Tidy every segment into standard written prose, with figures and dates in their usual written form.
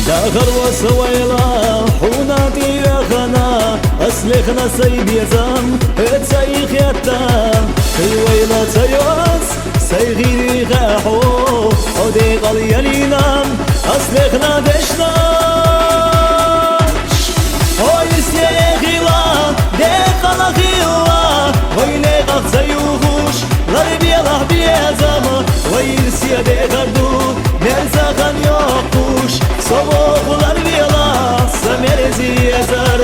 داخل وسويلا حوناتي يا خنا أسلخنا سيد يزام اتسيخ يتا في ويلا تيوس سيغيري غاحو ودي قليلي نام أسلخنا دشنا ويس يا غيلا دي قلا غيلا ويلي قف سيوغوش غريب يلا بيزام ويس يا دي غردو نرزا خان يوقوش Soğuklar vila, samerezi yazar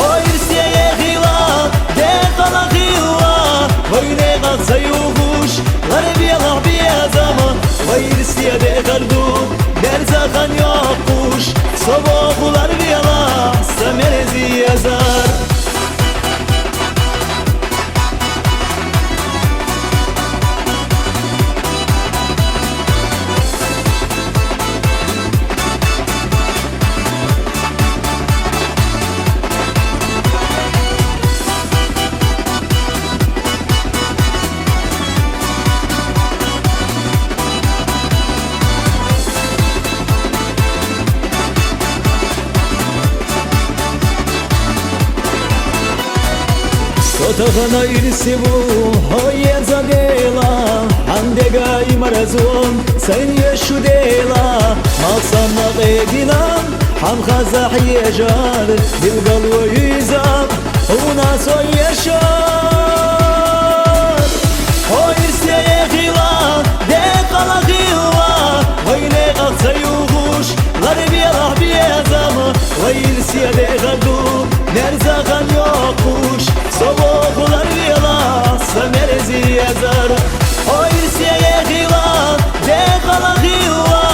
Oyrsiyeye gila, dekala gila Oyne kalsa yuhuş, garibiyala biyazama Oyrsiyeye dekardu, derzakan yokmuş Soğuklar vila, samerezi yazar Sotahana irsibu hoye zadela Andega imarazun sen yeshu dela Malsana qegilan ham khazah yejar Dilgal wa yizam una soy yeshar Hoyrsiyeye gila dekala gila Hoyne qalsa yugush Garibiye rahbiye zama Hoyrsiyeye degardu Nerzakan yokmuş Soğuklar vila, samerezi yazar Hoyrsiyeye gila, dekala gila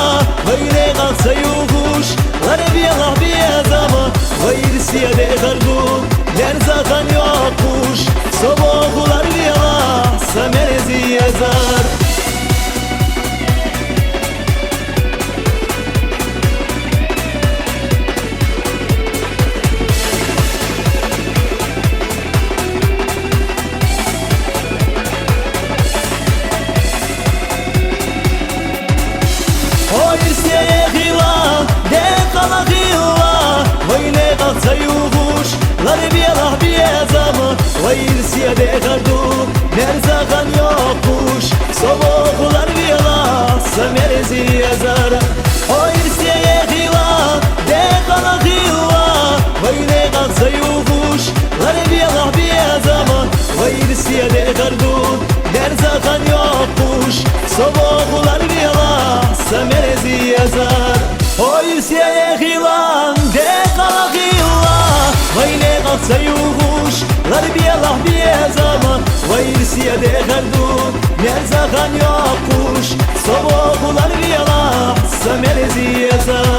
Öyle kalsa yuhuş, garibiye lahbiye zama Hoyrsiyeye dekardu, nerzakan yokmuş Soğuklar vila, samerezi yazar Hoyrsiyeye gila, dekala gila Öyle kalsa yuhuş, garibiye lahbiye zama Hoyrsiyeye dekardu, nerzakan yokmuş Soğuklar vila, samerezi yazar Hoyrsiyeye gila, dekala gila Öyle kalsa yuhuş, garibiye lahbiye zama Hoyrsiyeye dekardu, nerzakan yokmuş Soğuklar vila, samerezi yazar Hoyrsiyeye gila, dekala gila Öyle kalsa yuhuş, garibiye lahbiye zama Hoyrsiyeye dekardu, nerzakan yokmuş Soğuklar vila, samerezi yazar